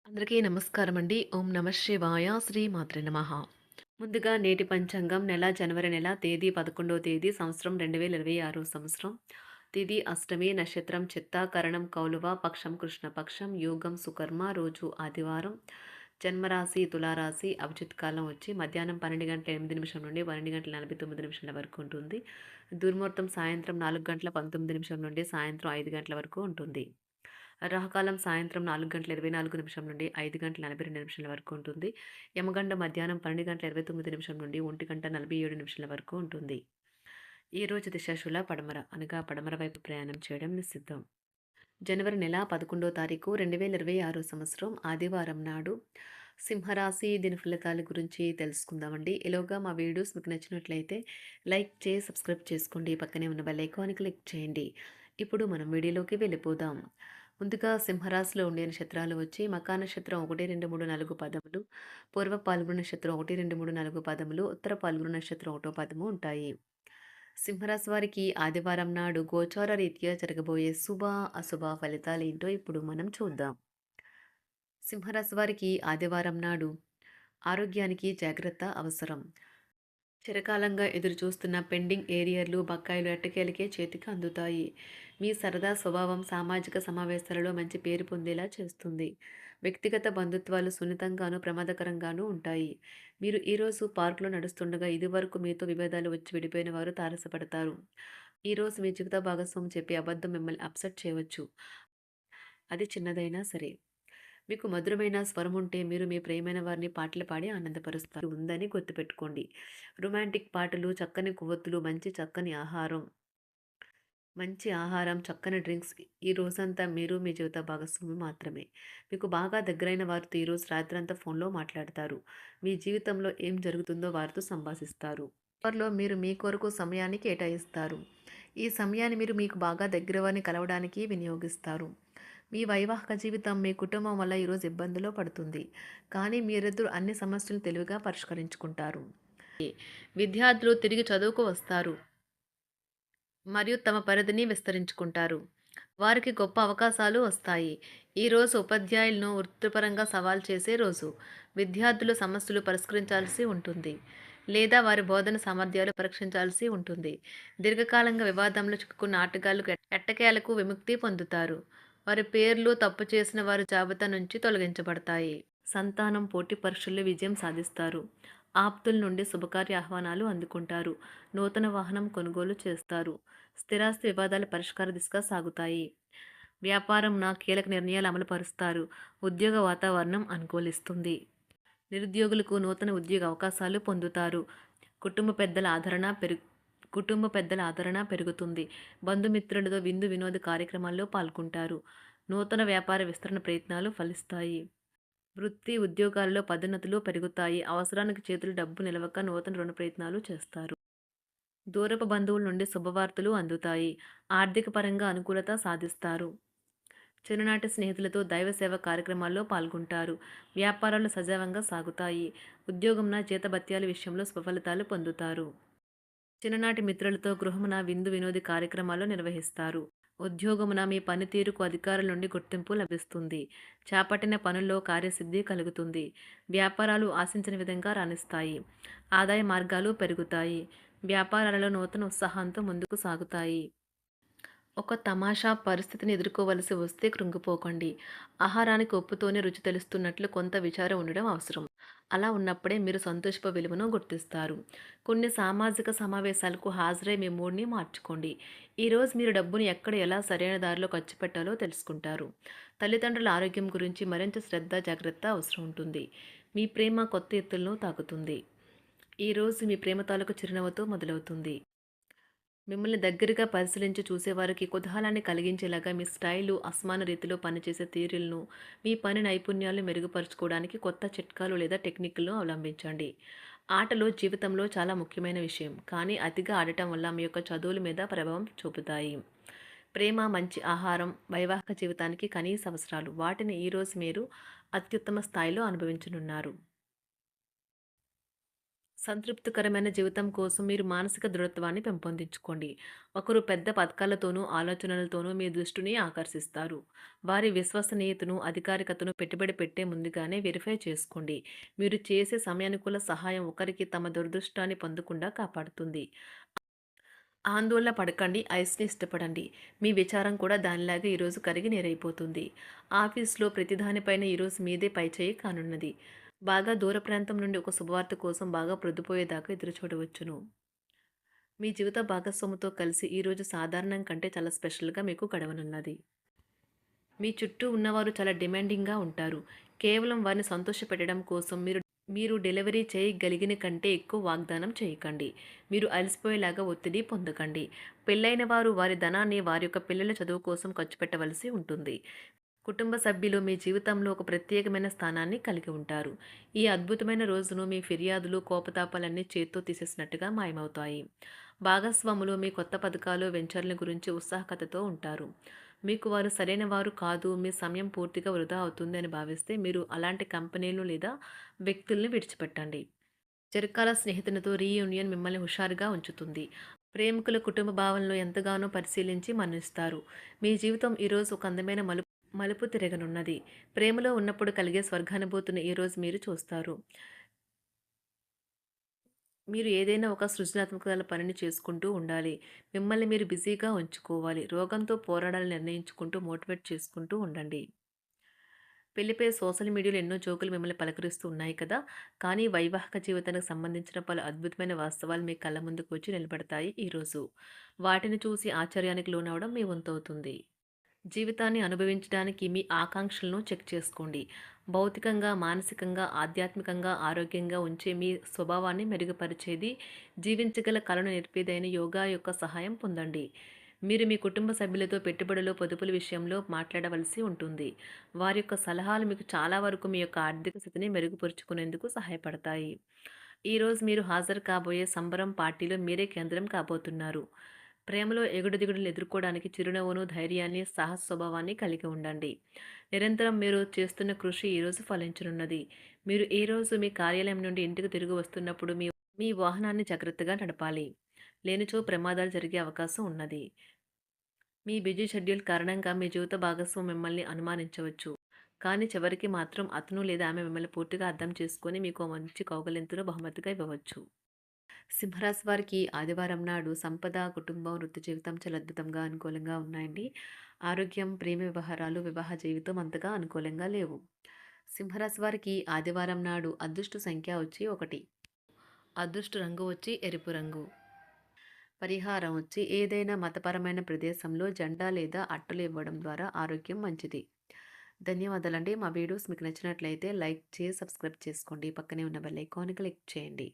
అందరికీ నమస్కారం అండి. ఓం నమ శివాయ. శ్రీ మాత్రే నమః. ముందుగా నేటి పంచాంగం నెల జనవరి నెల తేదీ 11వ తేదీ సంవత్సరం 2026 సంవత్సరం. తిథి అష్టమి, నక్షత్రం చిత్త, కరణం కౌలువ, పక్షం కృష్ణపక్షం, యోగం సుకర్మ, రోజు ఆదివారం. జన్మరాశి తులారాశి, అభిజిత్ కాలం వచ్చి మధ్యాహ్నం 12 గంటల 8 నిమిషం నుండి 12 గంటల 49 నిమిషాల వరకు ఉంటుంది. దుర్ముహూర్తం సాయంత్రం 4 గంటల 19 నిమిషం నుండి సాయంత్రం 5 గంటల వరకు ఉంటుంది. రాహుకాలం సాయంత్రం 4 గంటల 24 నిమిషం నుండి 5 గంటల 42 నిమిషాల వరకు ఉంటుంది. యమగండ మధ్యాహ్నం 12 గంటల 29 నిమిషం నుండి 1 గంట 47 నిమిషాల వరకు ఉంటుంది. ఈ రోజు దిశాశూల పడమర అనగా పడమర వైపు ప్రయాణం చేయడం నిషిద్ధం. జనవరి నెల 11వ తారీఖు 2026 సంవత్సరం ఆదివారం నాడు సింహరాశి దీని ఫలితాల గురించి తెలుసుకుందామండి. ఈలోగా మా వీడియోస్ మీకు నచ్చినట్లయితే లైక్ చేసి సబ్స్క్రైబ్ చేసుకోండి. పక్కనే ఉన్న బెల్ ఐకాన్ క్లిక్ చేయండి. ఇప్పుడు మనం వీడియోలోకి వెళ్ళిపోదాం. ముందుగా సింహరాశిలో ఉండే నక్షత్రాలు వచ్చి మకా నక్షత్రం 1, 2, 3, 4 పదములు, పూర్వ పాల్గొన నక్షత్రం 1, 2, 3, 4 పదములు, ఉత్తర పాల్గొన నక్షత్రం 1వ పదము ఉంటాయి. సింహరాశి వారికి ఆదివారం నాడు గోచార రీత్యా జరగబోయే శుభ అశుభ ఫలితాలు ఏంటో ఇప్పుడు మనం చూద్దాం. సింహరాశి వారికి ఆదివారం నాడు ఆరోగ్యానికి జాగ్రత్త అవసరం. చిరకాలంగా ఎదురుచూస్తున్న పెండింగ్ ఏరియర్లు, బకాయిలు ఎట్టకేలకే చేతికి అందుతాయి. మీ సరదా స్వభావం సామాజిక సమావేశాలలో మంచి పేరు పొందేలా చేస్తుంది. వ్యక్తిగత బంధుత్వాలు సున్నితంగానూ ప్రమాదకరంగానూ ఉంటాయి. మీరు ఈరోజు పార్కులో నడుస్తుండగా ఇదివరకు మీతో విభేదాలు వచ్చి విడిపోయిన వారు తారసపడతారు. ఈరోజు మీ జీవిత భాగస్వామి చెప్పే అబద్ధం మిమ్మల్ని అప్సెట్ చేయవచ్చు. అది చిన్నదైనా సరే. మీకు మధురమైన స్వరం ఉంటే మీరు మీ ప్రియమైన వారిని పాటలు పాడి ఆనందపరుస్తారు ఉందని గుర్తుపెట్టుకోండి. రొమాంటిక్ పాటలు, చక్కని కొవ్వొత్తులు, మంచి ఆహారం, చక్కని డ్రింక్స్ ఈ రోజంతా మీరు మీ జీవిత భాగస్వామి మాత్రమే. మీకు బాగా దగ్గరైన వారితో ఈరోజు రాత్రంతా ఫోన్లో మాట్లాడతారు. మీ జీవితంలో ఏం జరుగుతుందో వారితో సంభాషిస్తారు. త్వరలో మీరు మీ కొరకు సమయాన్ని కేటాయిస్తారు. ఈ సమయాన్ని మీరు మీకు బాగా దగ్గర వారిని కలవడానికి వినియోగిస్తారు. మీ వైవాహిక జీవితం మీ కుటుంబం వల్ల ఈరోజు ఇబ్బందులో పడుతుంది. కానీ మీరిద్దరూ అన్ని సమస్యలు తెలివిగా పరిష్కరించుకుంటారు. విద్యార్థులు తిరిగి చదువుకు వస్తారు మరియు తమ పరిధిని విస్తరించుకుంటారు. వారికి గొప్ప అవకాశాలు వస్తాయి. ఈరోజు ఉపాధ్యాయులను వృత్తిపరంగా సవాల్ చేసే రోజు. విద్యార్థులు సమస్యలు పరిష్కరించాల్సి ఉంటుంది లేదా వారి బోధన సామర్థ్యాలు పరీక్షించాల్సి ఉంటుంది. దీర్ఘకాలంగా వివాదంలో చిక్కుకున్న ఆటగాళ్లు ఎట్టకేలకు విముక్తి పొందుతారు. వారి పేర్లు తప్పు చేసిన వారి జాబితా నుంచి తొలగించబడతాయి. సంతానం పోటీ పరీక్షల్లో విజయం సాధిస్తారు. ఆప్తుల నుండి శుభకార్య ఆహ్వానాలు అందుకుంటారు. నూతన వాహనం కొనుగోలు చేస్తారు. స్థిరాస్తి వివాదాల పరిష్కార దిశగా సాగుతాయి. వ్యాపారం కీలక నిర్ణయాలు అమలు పరుస్తారు. ఉద్యోగ వాతావరణం అనుకూలిస్తుంది. నిరుద్యోగులకు నూతన ఉద్యోగ అవకాశాలు పొందుతారు. కుటుంబ పెద్దల ఆదరణ పెరుగుతుంది. బంధుమిత్రులతో విందు వినోద కార్యక్రమాల్లో పాల్గొంటారు. నూతన వ్యాపార విస్తరణ ప్రయత్నాలు ఫలిస్తాయి. వృత్తి ఉద్యోగాల్లో పదోన్నతులు పెరుగుతాయి. అవసరానికి చేతులు డబ్బు నిలవక నూతన రుణ ప్రయత్నాలు చేస్తారు. దూరపు బంధువుల నుండి శుభవార్తలు అందుతాయి. ఆర్థిక పరంగా అనుకూలత సాధిస్తారు. చిన్ననాటి స్నేహితులతో దైవ సేవ కార్యక్రమాల్లో పాల్గొంటారు. వ్యాపారాలు సజావంగా సాగుతాయి. ఉద్యోగంన జీతభత్యాల విషయంలో స్వఫలితాలు పొందుతారు. చిన్ననాటి మిత్రులతో గృహమున విందు వినోది కార్యక్రమాలు నిర్వహిస్తారు. ఉద్యోగమున మీ పనితీరుకు అధికారుల నుండి గుర్తింపు లభిస్తుంది. చేపట్టిన పనుల్లో కార్యసిద్ధి కలుగుతుంది. వ్యాపారాలు ఆశించిన విధంగా రాణిస్తాయి. ఆదాయ మార్గాలు పెరుగుతాయి. వ్యాపారాలలో నూతన ఉత్సాహంతో ముందుకు సాగుతాయి. ఒక తమాషా పరిస్థితిని ఎదుర్కోవలసి వస్తే కృంగిపోకండి. ఆహారానికి ఉప్పుతోనే రుచి తెలుస్తున్నట్లు కొంత విచారం ఉండడం అవసరం. అలా ఉన్నప్పుడే మీరు సంతోషపు విలువను గుర్తిస్తారు. కొన్ని సామాజిక సమావేశాలకు హాజరై మీ మూడ్ని మార్చుకోండి. ఈరోజు మీరు డబ్బుని ఎక్కడ ఎలా సరైన దారిలో ఖర్చు పెట్టాలో తెలుసుకుంటారు. తల్లిదండ్రుల ఆరోగ్యం గురించి మరింత శ్రద్ధ జాగ్రత్త అవసరం ఉంటుంది. మీ ప్రేమ కొత్త ఎత్తులను తాకుతుంది. ఈరోజు మీ ప్రేమ తాలూకు చిరునవ్వుతో మొదలవుతుంది. మిమ్మల్ని దగ్గరగా పరిశీలించి చూసేవారికి కుతూహలాన్ని కలిగించేలాగా మీ స్టైలు, అసమాన రీతిలో పనిచేసే తీరులను, మీ పని నైపుణ్యాలను మెరుగుపరుచుకోవడానికి కొత్త చిట్కాలు లేదా టెక్నిక్లను అవలంబించండి. ఆటలు జీవితంలో చాలా ముఖ్యమైన విషయం, కానీ అతిగా ఆడటం వల్ల మీ యొక్క చదువుల మీద ప్రభావం చూపుతాయి. ప్రేమ, మంచి ఆహారం వైవాహిక జీవితానికి కనీస అవసరాలు. వాటిని ఈరోజు మీరు అత్యుత్తమ స్థాయిలో అనుభవించనున్నారు. సంతృప్తికరమైన జీవితం కోసం మీరు మానసిక దృఢత్వాన్ని పెంపొందించుకోండి. ఒకరు పెద్ద పథకాలతోనూ, ఆలోచనలతోనూ మీ దృష్టిని ఆకర్షిస్తారు. వారి విశ్వసనీయతను, అధికారికతను పెట్టుబడి పెట్టే ముందుగానే వెరిఫై చేసుకోండి. మీరు చేసే సమయానుకూల సహాయం ఒకరికి తమ దురదృష్టాన్ని పొందకుండా కాపాడుతుంది. ఆందోళన పడకండి, ఐస్‌ని ఇష్టపడండి. మీ విచారం కూడా దానిలాగే ఈరోజు కరిగి నీరైపోతుంది. ఆఫీస్‌లో ప్రతిదానిపైన ఈరోజు మీదే పైచేయి కానున్నది. బాగా దూర ప్రాంతం నుండి ఒక శుభవార్త కోసం బాగా ప్రొద్దుపోయేదాకా ఎదురుచూడవచ్చును. మీ జీవిత భాగస్వామితో కలిసి ఈరోజు సాధారణం కంటే చాలా స్పెషల్‌గా మీకు గడవనున్నది. మీ చుట్టూ ఉన్నవారు చాలా డిమాండింగ్‌గా ఉంటారు. కేవలం వారిని సంతోషపెట్టడం కోసం మీరు మీరు డెలివరీ చేయగలిగిన కంటే ఎక్కువ వాగ్దానం చేయకండి. మీరు అలసిపోయేలాగా ఒత్తిడి పొందకండి. పెళ్లైన వారు వారి ధనాన్ని వారి యొక్క పిల్లల చదువు కోసం ఖర్చు పెట్టవలసి ఉంటుంది. కుటుంబ సభ్యులు మీ జీవితంలో ఒక ప్రత్యేకమైన స్థానాన్ని కలిగి ఉంటారు. ఈ అద్భుతమైన రోజును మీ ఫిర్యాదులు, కోపతాపాలన్నీ చేత్తో తీసేసినట్టుగా మాయమవుతాయి. భాగస్వాములు మీ కొత్త పథకాలు, వెంచర్ల గురించి ఉత్సాహకతతో ఉంటారు. మీకు వారు సరైన వారు కాదు, మీ సమయం పూర్తిగా వృధా అవుతుంది అని భావిస్తే మీరు అలాంటి కంపెనీలు లేదా వ్యక్తుల్ని విడిచిపెట్టండి. చిరకాల స్నేహితునితో రీయూనియన్ మిమ్మల్ని హుషారుగా ఉంచుతుంది. ప్రేమికుల కుటుంబ భావనలు ఎంతగానో పరిశీలించి మన్నిస్తారు. మీ జీవితం ఈరోజు ఒక అందమైన మలుపు తిరగనున్నది. ప్రేమలో ఉన్నప్పుడు కలిగే స్వర్గానుభూతిని ఈరోజు మీరు చూస్తారు. మీరు ఏదైనా ఒక సృజనాత్మక పనిని చేసుకుంటూ ఉండాలి. మిమ్మల్ని మీరు బిజీగా ఉంచుకోవాలి. రోగంతో పోరాడాలని నిర్ణయించుకుంటూ మోటివేట్ చేసుకుంటూ ఉండండి. పెళ్లిపై సోషల్ మీడియాలో ఎన్నో జోకులు మిమ్మల్ని పలకరిస్తూ ఉన్నాయి కదా! కానీ వైవాహిక జీవితానికి సంబంధించిన పలు అద్భుతమైన వాస్తవాలు మీ కళ్ళ ముందుకు వచ్చి నిలబడతాయి ఈరోజు. వాటిని చూసి ఆశ్చర్యానికి లోనవ్వడం మీ వంతవుతుంది. జీవితాన్ని అనుభవించడానికి మీ ఆకాంక్షలను చెక్ చేసుకోండి. భౌతికంగా, మానసికంగా, ఆధ్యాత్మికంగా ఆరోగ్యంగా ఉంచే మీ స్వభావాన్ని మెరుగుపరిచేది, జీవించగల కళను నేర్పేదైన యోగా యొక్క సహాయం పొందండి. మీరు మీ కుటుంబ సభ్యులతో పెట్టుబడులు, పొదుపుల విషయంలో మాట్లాడవలసి ఉంటుంది. వారి యొక్క సలహాలు మీకు చాలా వరకు మీ యొక్క ఆర్థిక స్థితిని మెరుగుపరుచుకునేందుకు సహాయపడతాయి. ఈరోజు మీరు హాజరు కాబోయే సంబరం పార్టీలో మీరే కేంద్రం కాబోతున్నారు. ప్రేమలో ఎగుడుదిగుడులు ఎదుర్కోవడానికి చిరునవ్వును, ధైర్యాన్ని, సాహస స్వభావాన్ని కలిగి ఉండండి. నిరంతరం మీరు చేస్తున్న కృషి ఈరోజు ఫలించనున్నది. మీరు ఈ రోజు మీ కార్యాలయం నుండి ఇంటికి తిరిగి వస్తున్నప్పుడు మీ మీ వాహనాన్ని జాగ్రత్తగా నడపాలి. లేనిచో ప్రమాదాలు జరిగే అవకాశం ఉన్నది. మీ బిజీ షెడ్యూల్ కారణంగా మీ జీవిత భాగస్వామి మిమ్మల్ని అనుమానించవచ్చు. కానీ చివరికి మాత్రం అతను లేదా ఆమె మిమ్మల్ని పూర్తిగా అర్థం చేసుకొని మీకు ఓ మంచి కౌగిలింతను బహుమతిగా ఇవ్వవచ్చు. సింహరాశి వారికి ఆదివారం నాడు సంపద, కుటుంబం, వృత్తి జీవితం చాలా అద్భుతంగా అనుకూలంగా ఉన్నాయండి. ఆరోగ్యం, ప్రేమ వ్యవహారాలు, వివాహ జీవితం అంతగా అనుకూలంగా లేవు. సింహరాశి వారికి ఆదివారం నాడు అదృష్ట సంఖ్య వచ్చి 1. అదృష్ట రంగు వచ్చి ఎరుపు రంగు. పరిహారం వచ్చి ఏదైనా మతపరమైన ప్రదేశంలో జెండా లేదా అట్టలు ఇవ్వడం ద్వారా ఆరోగ్యం మంచిది. ధన్యవాదాలండి. మా వీడియోస్ మీకు నచ్చినట్లయితే లైక్ చేసి సబ్స్క్రైబ్ చేసుకోండి. పక్కనే ఉన్న బెల్ ఐకాన్ క్లిక్ చేయండి.